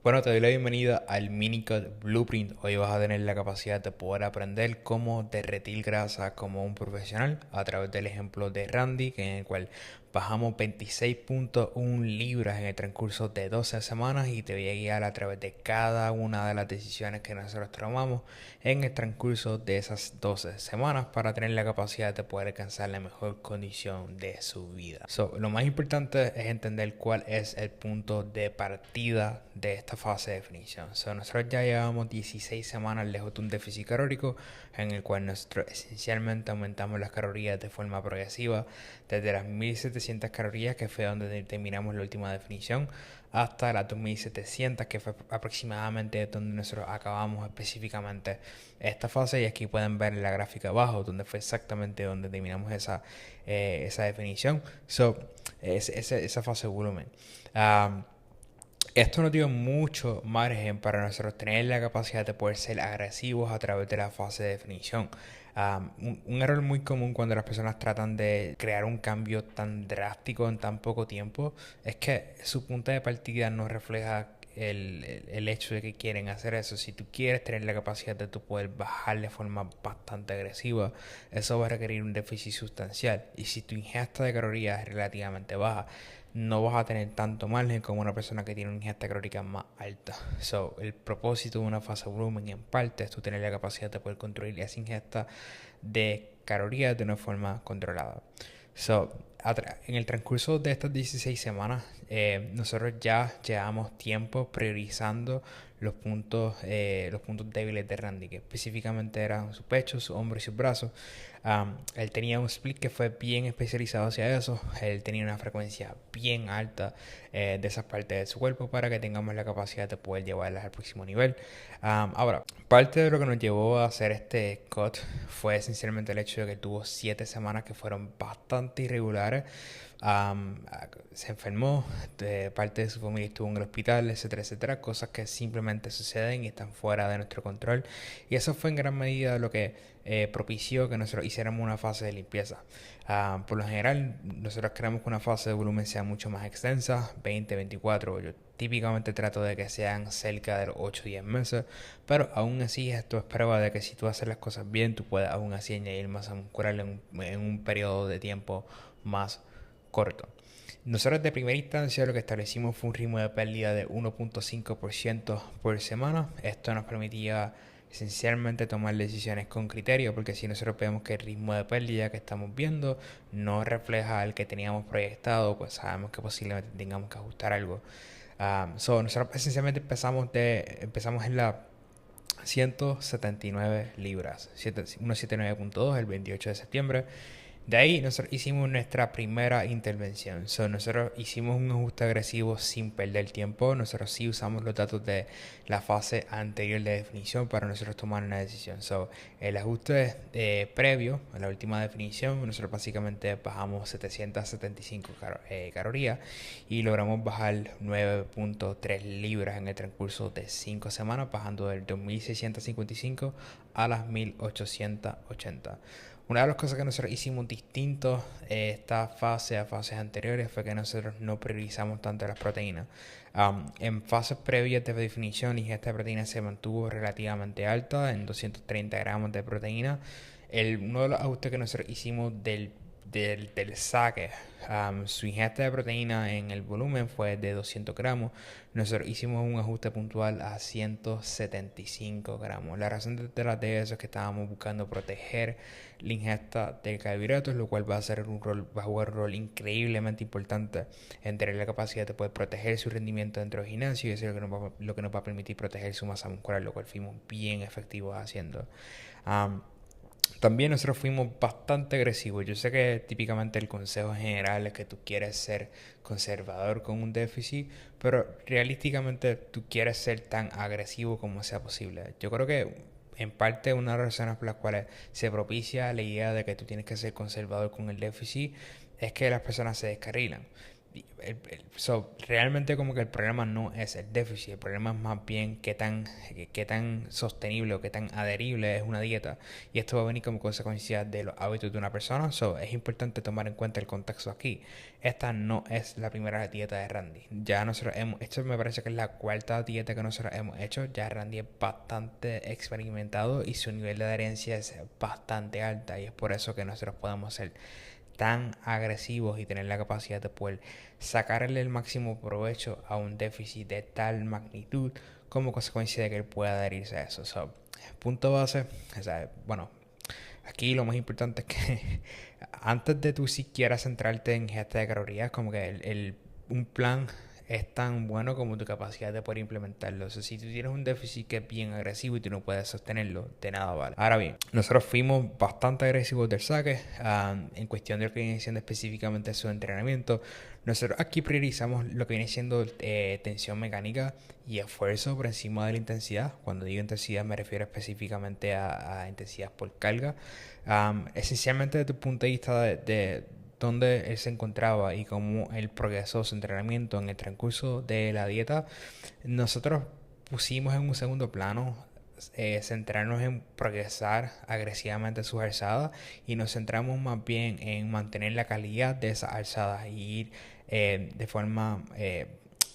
Bueno, te doy la bienvenida al Minicut Blueprint. Hoy vas a tener la capacidad de poder aprender cómo derretir grasa como un profesional a través del ejemplo de Randy, en el cual bajamos 26.1 libras en el transcurso de 12 semanas y te voy a guiar a través de cada una de las decisiones que nosotros tomamos en el transcurso de esas 12 semanas para tener la capacidad de poder alcanzar la mejor condición de su vida. Lo más importante es entender cuál es el punto de partida de esta fase de definición. Nosotros ya llevamos 16 semanas lejos de un déficit calórico en el cual nosotros esencialmente aumentamos las calorías de forma progresiva desde las 1700 calorías, que fue donde determinamos la última definición, hasta las 2700, que fue aproximadamente donde nosotros acabamos específicamente esta fase. Y aquí pueden ver en la gráfica abajo donde fue exactamente donde terminamos esa definición. Esa fase de volumen. Esto nos dio mucho margen para nosotros tener la capacidad de poder ser agresivos a través de la fase de definición. Un error muy común cuando las personas tratan de crear un cambio tan drástico en tan poco tiempo es que su punto de partida no refleja el hecho de que quieren hacer eso. Si tú quieres tener la capacidad de tu poder bajar de forma bastante agresiva, eso va a requerir un déficit sustancial. Y si tu ingesta de calorías es relativamente baja, no vas a tener tanto margen como una persona que tiene una ingesta calórica más alta. El propósito de una fase de volumen en parte es tú tener la capacidad de poder controlar esa ingesta de calorías de una forma controlada. En el transcurso de estas 16 semanas, nosotros ya llevamos tiempo priorizando los puntos débiles de Randy, que específicamente eran sus pechos, sus hombros y sus brazos. Él tenía un split que fue bien especializado hacia eso. Él tenía una frecuencia bien alta de esas partes de su cuerpo para que tengamos la capacidad de poder llevarlas al próximo nivel. Ahora, parte de lo que nos llevó a hacer este cut fue esencialmente el hecho de que tuvo 7 semanas que fueron bastante irregulares. Se enfermó, parte de su familia estuvo en el hospital, etcétera, etcétera, cosas que simplemente suceden y están fuera de nuestro control. Y eso fue en gran medida lo que propició que nosotros hiciéramos una fase de limpieza. Por lo general, nosotros queremos que una fase de volumen sea mucho más extensa, 20, 24. Yo típicamente trato de que sean cerca de los 8 o 10 meses, pero aún así esto es prueba de que si tú haces las cosas bien, tú puedes aún así añadir masa muscular en un periodo de tiempo más corto. Nosotros de primera instancia lo que establecimos fue un ritmo de pérdida de 1.5% por semana. Esto nos permitía esencialmente tomar decisiones con criterio, porque si nosotros vemos que el ritmo de pérdida que estamos viendo no refleja el que teníamos proyectado, pues sabemos que posiblemente tengamos que ajustar algo. Nosotros esencialmente empezamos en la 179 libras, 179.2 el 28 de septiembre. De ahí nosotros hicimos nuestra primera intervención. Nosotros hicimos un ajuste agresivo sin perder tiempo. Nosotros sí usamos los datos de la fase anterior de definición para nosotros tomar una decisión. El ajuste previo a la última definición, nosotros básicamente bajamos 775 calorías y logramos bajar 9.3 libras en el transcurso de 5 semanas, bajando del 2655 a las 1880. Una de las cosas que nosotros hicimos distinto esta fase a fases anteriores fue que nosotros no priorizamos tanto las proteínas. En fases previas de definición, la ingesta de proteína se mantuvo relativamente alta en 230 gramos de proteína. Uno de los ajustes que nosotros hicimos del saque, su ingesta de proteína en el volumen fue de 200 gramos. Nosotros hicimos un ajuste puntual a 175 gramos. La razón detrás de eso es que estábamos buscando proteger la ingesta de carbohidratos, lo cual va a jugar un rol increíblemente importante en tener la capacidad de poder proteger su rendimiento dentro del gimnasio, y eso es lo que nos va a permitir proteger su masa muscular, lo cual fuimos bien efectivos haciendo. También nosotros fuimos bastante agresivos. Yo sé que típicamente el consejo general es que tú quieres ser conservador con un déficit, pero realísticamente tú quieres ser tan agresivo como sea posible. Yo creo que en parte una de las razones por las cuales se propicia la idea de que tú tienes que ser conservador con el déficit es que las personas se descarrilan. realmente como que el problema no es el déficit, el problema es más bien qué tan sostenible o qué tan adherible es una dieta. Y esto va a venir como consecuencia de los hábitos de una persona. Es importante tomar en cuenta el contexto aquí. Esta no es la primera dieta de Randy. Ya nosotros esto me parece que es la cuarta dieta que nosotros hemos hecho. Ya Randy es bastante experimentado y su nivel de adherencia es bastante alta. Y es por eso que nosotros podemos ser tan agresivos y tener la capacidad de poder sacarle el máximo provecho a un déficit de tal magnitud como consecuencia de que él pueda adherirse a eso. Punto base, o sea, bueno, aquí lo más importante es que antes de tú siquiera centrarte en gesta de calorías, como que un plan es tan bueno como tu capacidad de poder implementarlo. O sea, si tú tienes un déficit que es bien agresivo y tú no puedes sostenerlo, de nada vale. Ahora bien, nosotros fuimos bastante agresivos del saque en cuestión de lo que viene siendo específicamente su entrenamiento. Nosotros aquí priorizamos lo que viene siendo tensión mecánica y esfuerzo por encima de la intensidad. Cuando digo intensidad me refiero específicamente a intensidad por carga. Esencialmente desde tu punto de vista de dónde él se encontraba y cómo él progresó su entrenamiento en el transcurso de la dieta, nosotros pusimos en un segundo plano centrarnos en progresar agresivamente sus alzadas y nos centramos más bien en mantener la calidad de esas alzadas y ir de forma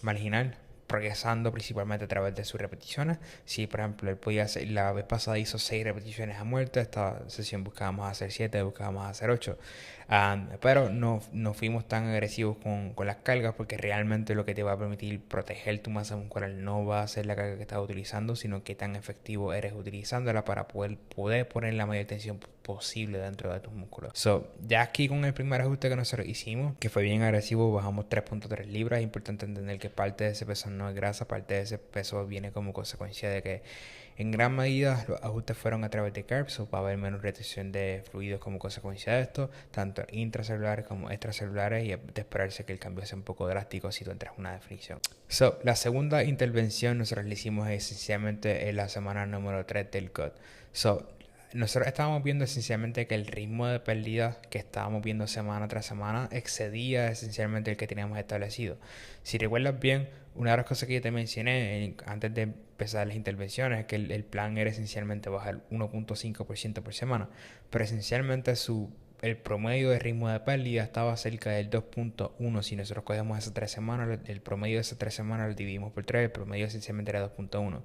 marginal progresando principalmente a través de sus repeticiones. Si por ejemplo él podía hacer, la vez pasada hizo 6 repeticiones a muerte, esta sesión buscábamos hacer 7, buscábamos hacer 8. Pero no fuimos tan agresivos con las cargas porque realmente lo que te va a permitir proteger tu masa muscular no va a ser la carga que estás utilizando, sino que tan efectivo eres utilizándola para poder poner la mayor tensión posible dentro de tus músculos. Ya aquí con el primer ajuste que nosotros hicimos, que fue bien agresivo, bajamos 3.3 libras. Es importante entender que parte de ese peso no es grasa, parte de ese peso viene como consecuencia de que en gran medida los ajustes fueron a través de carbs, va a haber menos retención de fluidos como consecuencia de esto, tanto intracelulares como extracelulares, y de esperarse que el cambio sea un poco drástico si tú entras en una definición. La segunda intervención nosotros la hicimos esencialmente en la semana número 3 del COD. Nosotros estábamos viendo esencialmente que el ritmo de pérdida que estábamos viendo semana tras semana excedía esencialmente el que teníamos establecido. Si recuerdas bien, una de las cosas que yo te mencioné antes de empezar las intervenciones es que el plan era esencialmente bajar 1.5% por semana, pero esencialmente el promedio de ritmo de pérdida estaba cerca del 2.1. Si nosotros cogemos esas 3 semanas, el promedio de esas 3 semanas lo dividimos por 3, el promedio esencialmente era 2.1.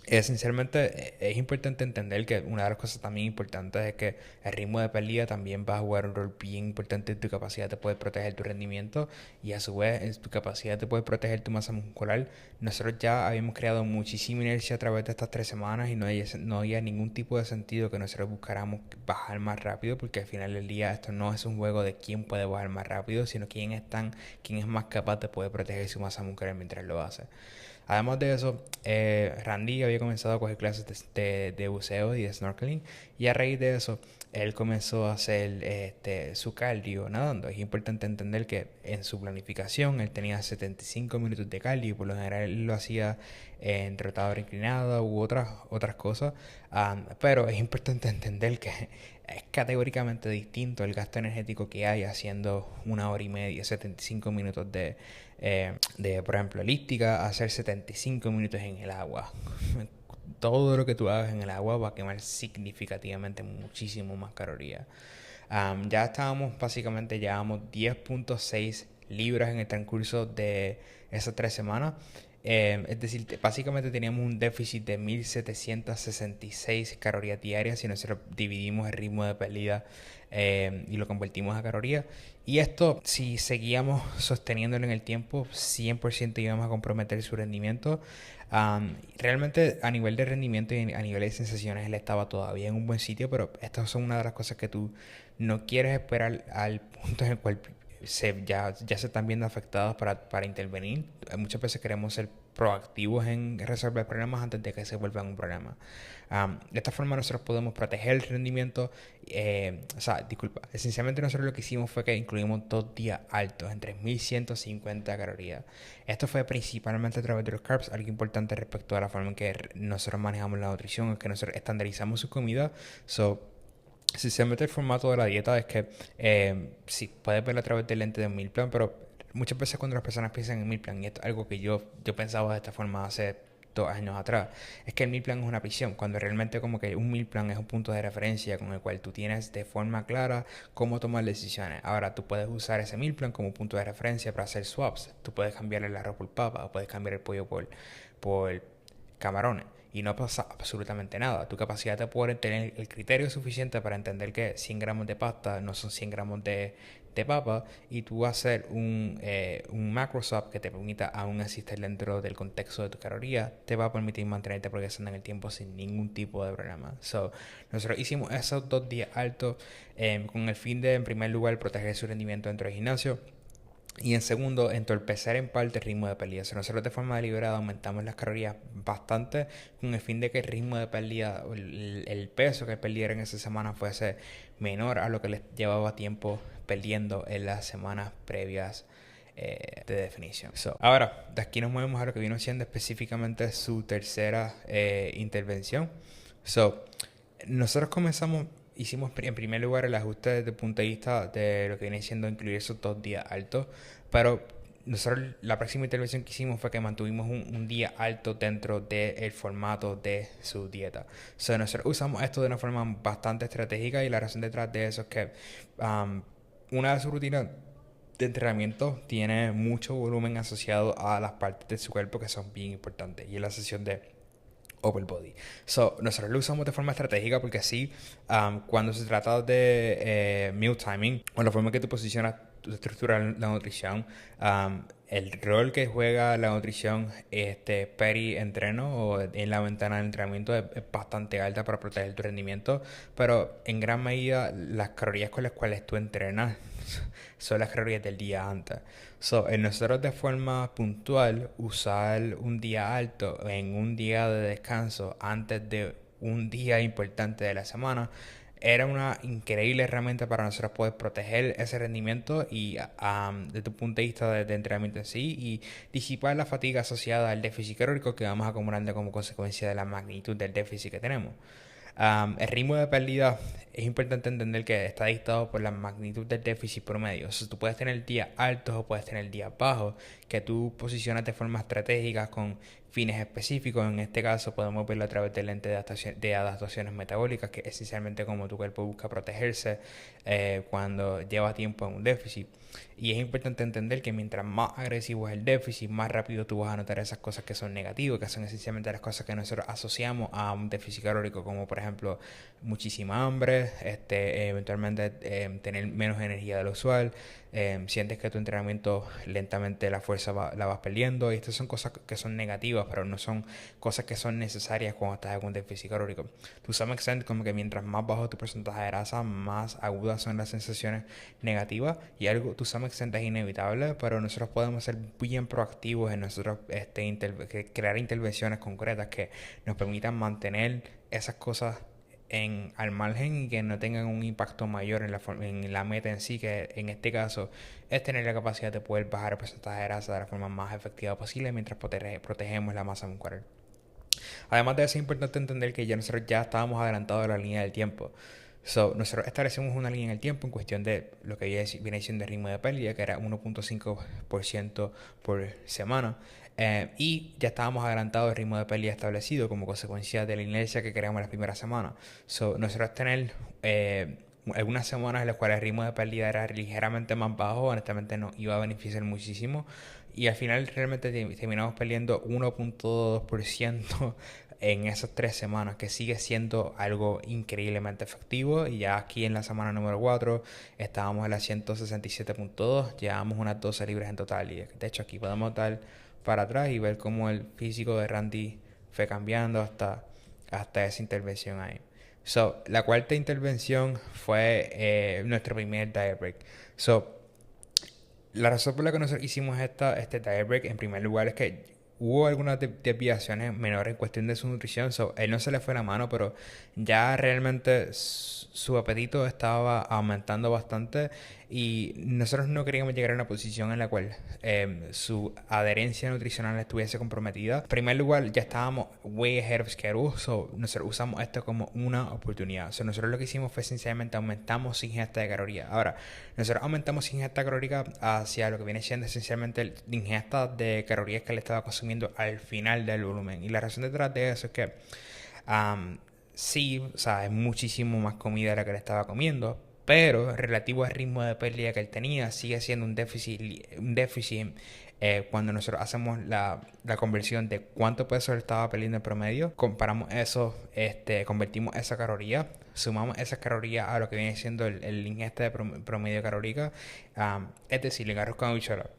Esencialmente es importante entender que una de las cosas también importantes es que el ritmo de pérdida también va a jugar un rol bien importante en tu capacidad de poder proteger tu rendimiento y a su vez en tu capacidad de poder proteger tu masa muscular. Nosotros ya habíamos creado muchísima inercia a través de estas 3 semanas y no había ningún tipo de sentido que nosotros buscáramos bajar más rápido, porque al final del día esto no es un juego de quién puede bajar más rápido, sino quién es más capaz de poder proteger su masa muscular mientras lo hace. Además de eso, Randy había comenzado a coger clases de buceo y de snorkeling, y a raíz de eso él comenzó a hacer su cardio nadando. Es importante entender que en su planificación él tenía 75 minutos de cardio y por lo general él lo hacía en trotadora inclinada u otras cosas. Pero es importante entender que es categóricamente distinto el gasto energético que hay haciendo 1 hora y media, 75 minutos por ejemplo, elíptica, a hacer 75 minutos en el agua. Todo lo que tú hagas en el agua va a quemar significativamente muchísimo más calorías. Ya básicamente llevamos 10.6 libras en el transcurso de esas 3 semanas. Es decir, básicamente teníamos un déficit de 1766 calorías diarias si nosotros dividimos el ritmo de pérdida y lo convertimos a calorías. Y esto, si seguíamos sosteniéndolo en el tiempo, 100% íbamos a comprometer su rendimiento. Realmente a nivel de rendimiento y a nivel de sensaciones él estaba todavía en un buen sitio, pero estas son una de las cosas que tú no quieres esperar al punto en el cual ya se están viendo afectados para intervenir. Muchas veces queremos ser proactivos en resolver problemas antes de que se vuelvan un problema. De esta forma nosotros podemos proteger el rendimiento. Esencialmente nosotros lo que hicimos fue que incluimos 2 días altos en 3150 calorías. Esto fue principalmente a través de los carbs. Algo importante respecto a la forma en que nosotros manejamos la nutrición es que nosotros estandarizamos su comida. Si se mete el formato de la dieta, es que sí, puedes verlo a través del lente de un meal plan, pero muchas veces cuando las personas piensan en meal plan, y esto es algo que yo pensaba de esta forma hace 2 años atrás, es que el meal plan es una visión, cuando realmente como que un meal plan es un punto de referencia con el cual tú tienes de forma clara cómo tomar decisiones. Ahora, tú puedes usar ese meal plan como punto de referencia para hacer swaps. Tú puedes cambiar el arroz por papa, o puedes cambiar el pollo por camarones. Y no pasa absolutamente nada. Tu capacidad de poder tener el criterio suficiente para entender que 100 gramos de pasta no son 100 gramos de papa, y tú vas a hacer un macro swap que te permita aún así estar dentro del contexto de tu caloría, te va a permitir mantenerte progresando en el tiempo sin ningún tipo de problema. So, nosotros hicimos esos 2 días altos con el fin de, en primer lugar, proteger su rendimiento dentro del gimnasio, y en segundo, entorpecer en parte el ritmo de pérdida. Si nosotros de forma deliberada aumentamos las calorías bastante con el fin de que el ritmo de pérdida, el peso que perdieran en esa semana fuese menor a lo que les llevaba tiempo perdiendo en las semanas previas de definición. Ahora, de aquí nos movemos a lo que vino siendo específicamente su tercera intervención. Nosotros hicimos en primer lugar el ajuste desde el punto de vista de lo que viene siendo incluir esos 2 días altos, pero nosotros la próxima intervención que hicimos fue que mantuvimos un día alto dentro del formato de su dieta. Nosotros usamos esto de una forma bastante estratégica, y la razón detrás de eso es que una de sus rutinas de entrenamiento tiene mucho volumen asociado a las partes de su cuerpo que son bien importantes, y es la sesión de upper body. Nosotros lo usamos de forma estratégica porque así, cuando se trata de meal timing o la forma que tú posicionas tu estructura la nutrición, el rol que juega la nutrición peri-entreno o en la ventana de entrenamiento es bastante alta para proteger tu rendimiento, pero en gran medida las calorías con las cuales tú entrenas son las calorías del día antes. En nosotros de forma puntual usar un día alto en un día de descanso antes de un día importante de la semana era una increíble herramienta para nosotros poder proteger ese rendimiento y desde tu punto de vista de entrenamiento en sí, y disipar la fatiga asociada al déficit calórico que vamos acumulando como consecuencia de la magnitud del déficit que tenemos. El ritmo de pérdida es importante entender que está dictado por la magnitud del déficit promedio. Tú puedes tener días altos o puedes tener días bajos que tú posicionas de forma estratégica con fines específicos. En este caso podemos verlo a través del lente de adaptaciones metabólicas, que es esencialmente como tu cuerpo busca protegerse cuando lleva tiempo en un déficit. Y es importante entender que mientras más agresivo es el déficit, más rápido tú vas a notar esas cosas que son negativas, que son esencialmente las cosas que nosotros asociamos a un déficit calórico, como por ejemplo muchísima hambre, eventualmente tener menos energía de lo usual, sientes que tu entrenamiento lentamente la fuerza la vas perdiendo, y estas son cosas que son negativas, pero no son cosas que son necesarias cuando estás en un déficit calórico. To some extent, como que mientras más bajo tu porcentaje de grasa, más agudas son las sensaciones negativas, y algo to some extent es inevitable, pero nosotros podemos ser bien proactivos en nosotros crear intervenciones concretas que nos permitan mantener esas cosas al margen y que no tengan un impacto mayor en la meta en sí, que en este caso es tener la capacidad de poder bajar el porcentaje de grasa de la forma más efectiva posible mientras protegemos la masa muscular. Además de eso, es importante entender que nosotros ya estábamos adelantados a la línea del tiempo. Nosotros establecimos una línea en el tiempo en cuestión de lo que viene siendo el ritmo de pérdida, que era 1.5% por semana. Y ya estábamos adelantados al ritmo de pérdida establecido como consecuencia de la inercia que creamos las primeras semanas. Nosotros tener algunas semanas en las cuales el ritmo de pérdida era ligeramente más bajo, honestamente nos iba a beneficiar muchísimo. Y al final realmente terminamos perdiendo 1.2% en esas 3 semanas, que sigue siendo algo increíblemente efectivo. Y ya aquí en la semana número 4 estábamos en la 167.2, llevamos unas 12 libras en total. Y de hecho aquí podemos dar para atrás y ver cómo el físico de Randy fue cambiando hasta esa intervención ahí. La cuarta intervención fue nuestro primer diet break. La razón por la que nosotros hicimos este diet break, en primer lugar, es que hubo algunas desviaciones menores en cuestión de su nutrición. Él no se le fue la mano, pero ya realmente su apetito estaba aumentando bastante. y nosotros no queríamos llegar a una posición en la cual su adherencia nutricional estuviese comprometida. En primer lugar, ya estábamos way ahead of schedule, so nosotros usamos esto como una oportunidad. So, nosotros lo que hicimos fue sencillamente aumentamos su ingesta de calorías. Ahora, nosotros aumentamos su ingesta calórica hacia lo que viene siendo esencialmente la ingesta de calorías que le estaba consumiendo al final del volumen. Y la razón detrás de eso es que sí, o sea, es muchísimo más comida de la que le estaba comiendo, pero relativo al ritmo de pérdida que él tenía, sigue siendo un déficit cuando nosotros hacemos la conversión de cuánto peso él estaba perdiendo en promedio, comparamos eso, convertimos esa caloría, sumamos esas calorías a lo que viene siendo el ingesta de promedio calórica, es decir, el arroz con habichuela.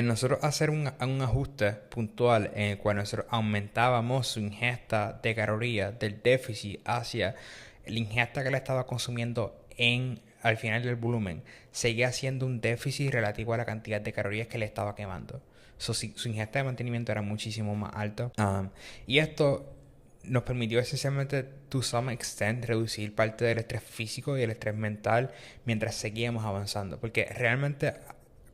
Nosotros hacer un ajuste puntual en el cual nosotros aumentábamos su ingesta de calorías del déficit hacia la ingesta que le estaba consumiendo al final del volumen, seguía siendo un déficit relativo a la cantidad de calorías que le estaba quemando. Su ingesta de mantenimiento era muchísimo más alta. Y esto nos permitió esencialmente, to some extent, reducir parte del estrés físico y el estrés mental mientras seguíamos avanzando. Porque realmente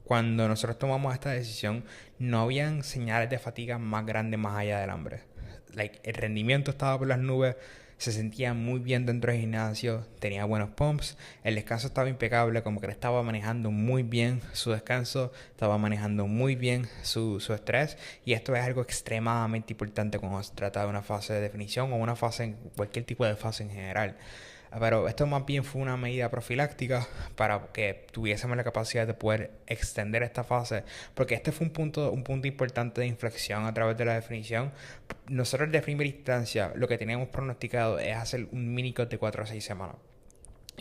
cuando nosotros tomamos esta decisión, no habían señales de fatiga más grandes más allá del hambre. El rendimiento estaba por las nubes, se sentía muy bien dentro del gimnasio, tenía buenos pumps, el descanso estaba impecable, como que él estaba manejando muy bien su descanso, estaba manejando muy bien su estrés, y esto es algo extremadamente importante cuando se trata de una fase de definición o una fase, cualquier tipo de fase en general. Pero esto más bien fue una medida profiláctica para que tuviésemos la capacidad de poder extender esta fase, porque este fue un punto importante de inflexión a través de la definición. Nosotros de primera instancia lo que teníamos pronosticado es hacer un mini cut de 4 a 6 semanas.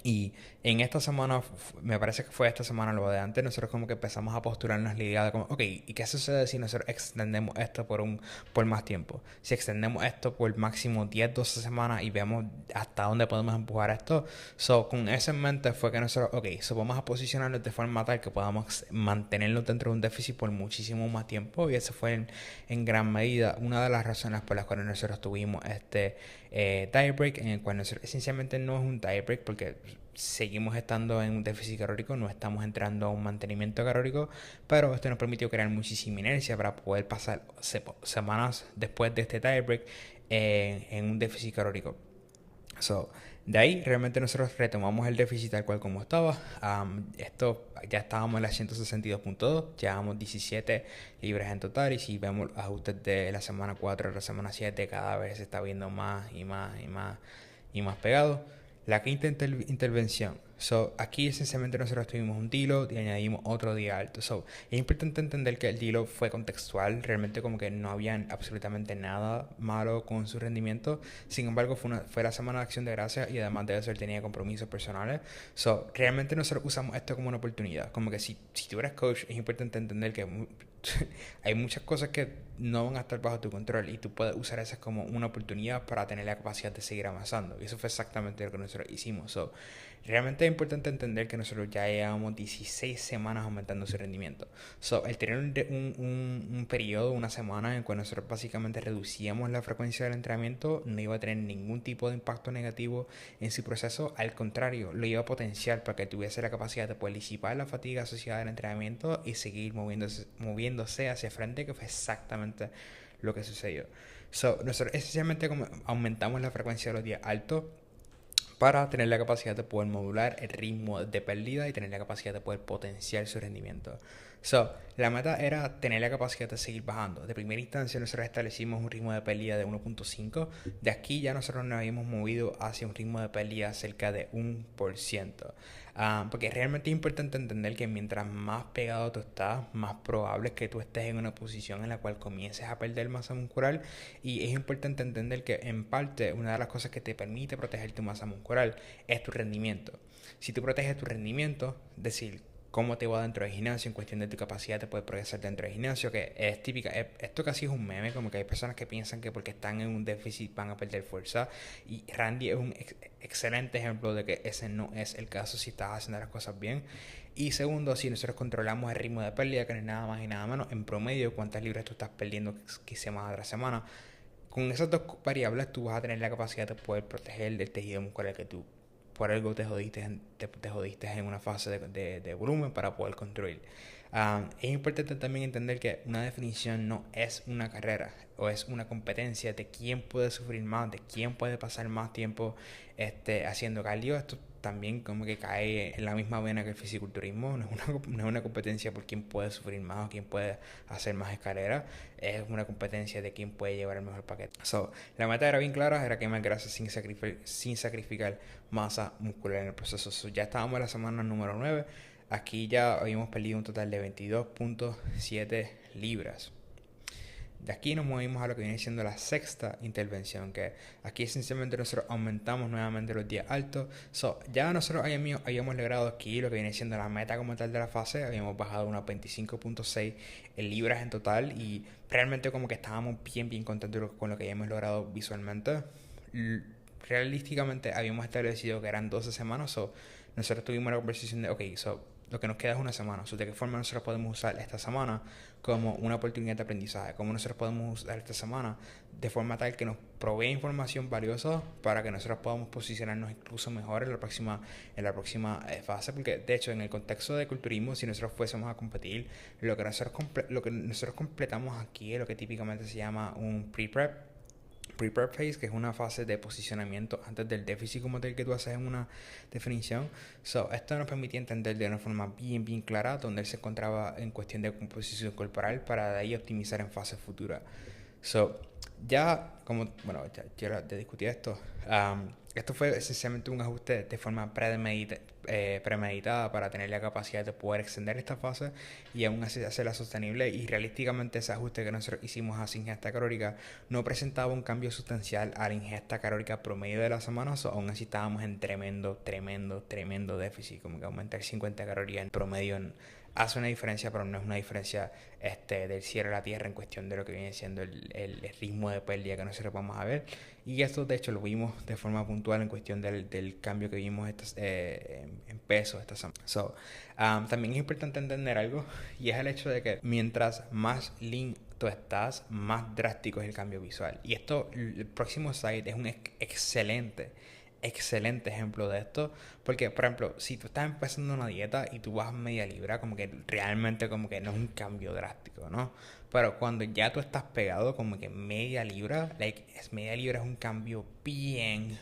Y en esta semana, me parece que fue esta semana lo de antes, nosotros como que empezamos a postularnos la idea de como, ok, ¿y qué sucede si nosotros extendemos esto por más tiempo? Si extendemos esto por máximo 10, 12 semanas y vemos hasta dónde podemos empujar esto. So, con eso en mente fue que nosotros, ok, vamos a posicionarnos de forma tal que podamos mantenernos dentro de un déficit por muchísimo más tiempo. Y eso fue en gran medida una de las razones por las cuales nosotros tuvimos este diet break, en el cual nosotros esencialmente no es un diet break porque seguimos estando en un déficit calórico, no estamos entrando a un mantenimiento calórico, pero esto nos permitió crear muchísima inercia para poder pasar semanas después de este diet break en un déficit calórico. So, de ahí realmente nosotros retomamos el déficit tal cual como estaba. Esto ya estábamos en las 162.2, llevamos 17 libras en total, y si vemos ajustes de la semana 4 a la semana 7, cada vez se está viendo más y más y más y más pegado. La quinta intervención. So, aquí esencialmente nosotros tuvimos un deload y añadimos otro día alto. So, es importante entender que el deload fue contextual, realmente como que no había absolutamente nada malo con su rendimiento. Sin embargo, fue la semana de acción de gracias, y además de eso él tenía compromisos personales. So, realmente nosotros usamos esto como una oportunidad. Como que si tú eres coach, es importante entender que hay muchas cosas que no van a estar bajo tu control, y tú puedes usar esas como una oportunidad para tener la capacidad de seguir avanzando. Y eso fue exactamente lo que nosotros hicimos. So, realmente es importante entender que nosotros ya llevamos 16 semanas aumentando su rendimiento. So, el tener un periodo, una semana en el cual nosotros básicamente reducíamos la frecuencia del entrenamiento, no iba a tener ningún tipo de impacto negativo en su proceso. Al contrario, lo iba a potenciar para que tuviese la capacidad de poder disipar la fatiga asociada al entrenamiento y seguir moviéndose hacia frente, que fue exactamente lo que sucedió. So, nosotros esencialmente como aumentamos la frecuencia de los días altos para tener la capacidad de poder modular el ritmo de pérdida y tener la capacidad de poder potenciar su rendimiento. So, la meta era tener la capacidad de seguir bajando. De primera instancia nosotros establecimos un ritmo de pérdida de 1.5. De aquí ya nosotros nos habíamos movido hacia un ritmo de pérdida cerca de 1%. Porque realmente es importante entender que mientras más pegado tú estás, más probable es que tú estés en una posición en la cual comiences a perder masa muscular. Y es importante entender que en parte una de las cosas que te permite proteger tu masa muscular es tu rendimiento. Si tú proteges tu rendimiento, es decir, cómo te va dentro del gimnasio en cuestión de tu capacidad de poder progresar dentro del gimnasio, que es típica. Esto casi es un meme, como que hay personas que piensan que porque están en un déficit van a perder fuerza, y Randy es un excelente ejemplo de que ese no es el caso si estás haciendo las cosas bien. Y segundo, si nosotros controlamos el ritmo de pérdida, que no es nada más y nada menos en promedio cuántas libras tú estás perdiendo semana tras semana, con esas dos variables tú vas a tener la capacidad de poder proteger el tejido muscular que tú por algo te jodiste en una fase de volumen para poder construir. Es importante también entender que una definición no es una carrera o es una competencia de quién puede sufrir más, de quién puede pasar más tiempo haciendo cardio. Esto también como que cae en la misma vena que el fisiculturismo. No es una competencia por quién puede sufrir más o quién puede hacer más escaleras. Es una competencia de quién puede llevar el mejor paquete. La meta era bien clara, era quemar grasa sin sacrificar masa muscular en el proceso. Ya estábamos en la semana número 9. Aquí ya habíamos perdido un total de 22.7 libras. De aquí nos movimos a lo que viene siendo la sexta intervención, que aquí esencialmente nosotros aumentamos nuevamente los días altos. Ya nosotros habíamos logrado aquí lo que viene siendo la meta como tal de la fase. Habíamos bajado unas 25.6 libras en total y realmente como que estábamos bien contentos con lo que habíamos logrado visualmente. Realísticamente habíamos establecido que eran 12 semanas, nosotros tuvimos la conversación de, lo que nos queda es una semana. ¿De qué forma nosotros podemos usar esta semana como una oportunidad de aprendizaje? ¿Cómo nosotros podemos usar esta semana de forma tal que nos provea información valiosa para que nosotros podamos posicionarnos incluso mejor en la próxima fase? Porque de hecho en el contexto de culturismo, si nosotros fuésemos a competir, lo que nosotros completamos aquí es lo que típicamente se llama un pre-prep phase, que es una fase de posicionamiento antes del déficit como tal que tú haces en una definición. Esto nos permitía entender de una forma bien clara dónde él se encontraba en cuestión de composición corporal para de ahí optimizar en fase futura. Ya te discutí esto. Esto fue esencialmente un ajuste de forma premeditada para tener la capacidad de poder extender esta fase y aún así hacerla sostenible. Y realísticamente ese ajuste que nosotros hicimos a ingesta calórica no presentaba un cambio sustancial a la ingesta calórica promedio de la semana. Aún así estábamos en tremendo déficit, como que aumentar 50 calorías en promedio hace una diferencia, pero no es una diferencia del cielo a la tierra en cuestión de lo que viene siendo el ritmo de pérdida que nosotros vamos a ver. Y esto de hecho lo vimos de forma puntual en cuestión del cambio que vimos en peso esta semana. También es importante entender algo, y es el hecho de que mientras más lean tú estás, más drástico es el cambio visual. Y el próximo slide es un excelente ejemplo de esto, porque por ejemplo si tú estás empezando una dieta y tú bajas media libra, como que realmente como que no es un cambio drástico, ¿no? Pero cuando ya tú estás pegado como que media libra es un cambio bien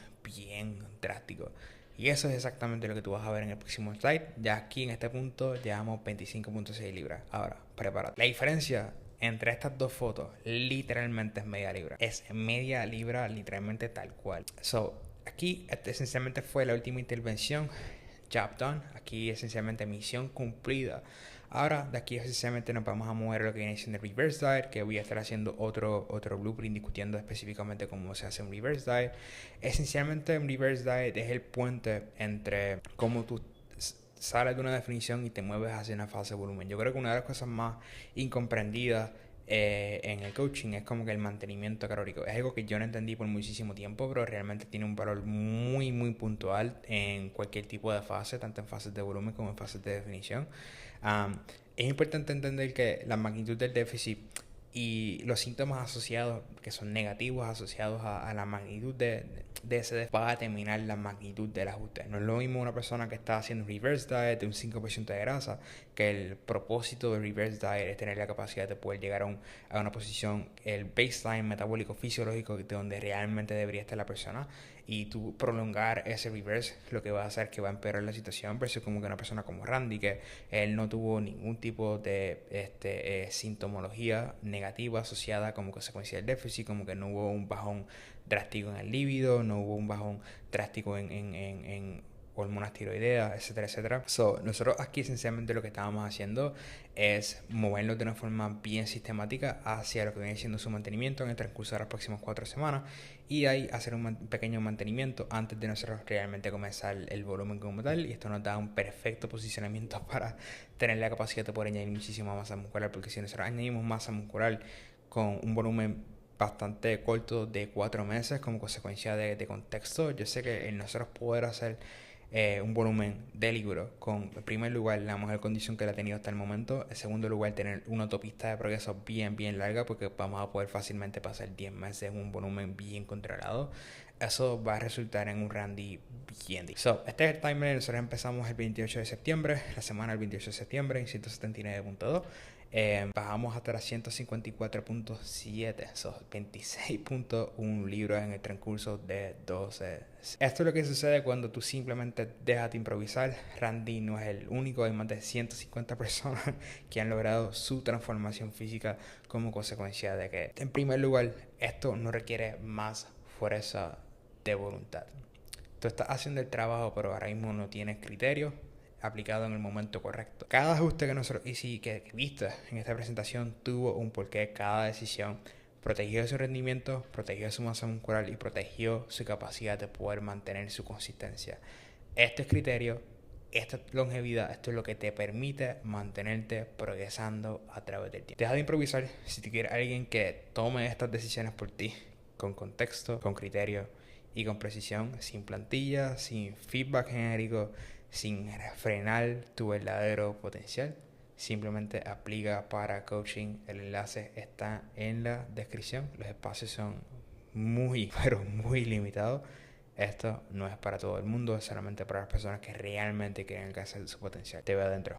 drástico. Y eso es exactamente lo que tú vas a ver en el próximo slide. Ya aquí en este punto llevamos 25.6 libras. Ahora, prepárate. La diferencia entre estas dos fotos literalmente es media libra. Es media libra literalmente tal cual. Aquí esencialmente fue la última intervención. Job done. Aquí esencialmente misión cumplida. Ahora de aquí esencialmente nos vamos a mover a lo que viene siendo el reverse diet, que voy a estar haciendo otro blueprint discutiendo específicamente cómo se hace un reverse diet. Esencialmente un reverse diet es el puente entre cómo tú sales de una definición y te mueves hacia una fase de volumen. Yo creo que una de las cosas más incomprendidas en el coaching es como que el mantenimiento calórico. Es algo que yo no entendí por muchísimo tiempo, pero realmente tiene un valor muy puntual en cualquier tipo de fase, tanto en fases de volumen como en fases de definición. Es importante entender que la magnitud del déficit y los síntomas asociados, que son negativos, asociados a la magnitud de ese déficit, va a determinar la magnitud del ajuste. No es lo mismo una persona que está haciendo un reverse diet de un 5% de grasa, que el propósito del reverse diet es tener la capacidad de poder llegar a una posición, el baseline metabólico fisiológico de donde realmente debería estar la persona, y tú prolongar ese reverse lo que va a hacer es que va a empeorar la situación, versus como que una persona como Randy, que él no tuvo ningún tipo de sintomología negativa asociada como consecuencia del déficit, como que no hubo un bajón drástico en el líbido, no hubo un bajón drástico en hormonas tiroideas, etcétera. Nosotros aquí esencialmente lo que estábamos haciendo es movernos de una forma bien sistemática hacia lo que viene siendo su mantenimiento en el transcurso de las próximas 4 semanas, y de ahí hacer un pequeño mantenimiento antes de nosotros realmente comenzar el volumen como tal. Y esto nos da un perfecto posicionamiento para tener la capacidad de poder añadir muchísima masa muscular, porque si nosotros añadimos masa muscular con un volumen bastante corto de 4 meses como consecuencia de contexto, yo sé que nosotros poder hacer un volumen de libros con, en primer lugar, la mejor condición que la he tenido hasta el momento. En segundo lugar, tener una autopista de progreso bien larga, porque vamos a poder fácilmente pasar 10 meses en un volumen bien controlado. Eso va a resultar en un Randy bien difícil. Este es el timeline. Nosotros empezamos el 28 de septiembre, la semana del 28 de septiembre en 179.2. Bajamos hasta las 154.7, esos 26.1 libros en el transcurso de 12. Esto es lo que sucede cuando tú simplemente dejas de improvisar. Randy no es el único, hay más de 150 personas que han logrado su transformación física como consecuencia de que, en primer lugar, esto no requiere más fuerza de voluntad. Tú estás haciendo el trabajo, pero ahora mismo no tienes criterios aplicado en el momento correcto. Cada ajuste que nosotros hicimos, que viste en esta presentación, tuvo un porqué. Cada decisión protegió su rendimiento, protegió su masa muscular y protegió su capacidad de poder mantener su consistencia. Este es criterio, esta longevidad, esto es lo que te permite mantenerte progresando a través del tiempo. Deja de improvisar. Si tú quieres alguien que tome estas decisiones por ti, con contexto, con criterio y con precisión, sin plantilla, sin feedback genérico, sin frenar tu verdadero potencial, simplemente aplica para coaching. El enlace está en la descripción. Los espacios son muy, pero muy limitados. Esto no es para todo el mundo, es solamente para las personas que realmente quieren alcanzar su potencial. Te veo adentro.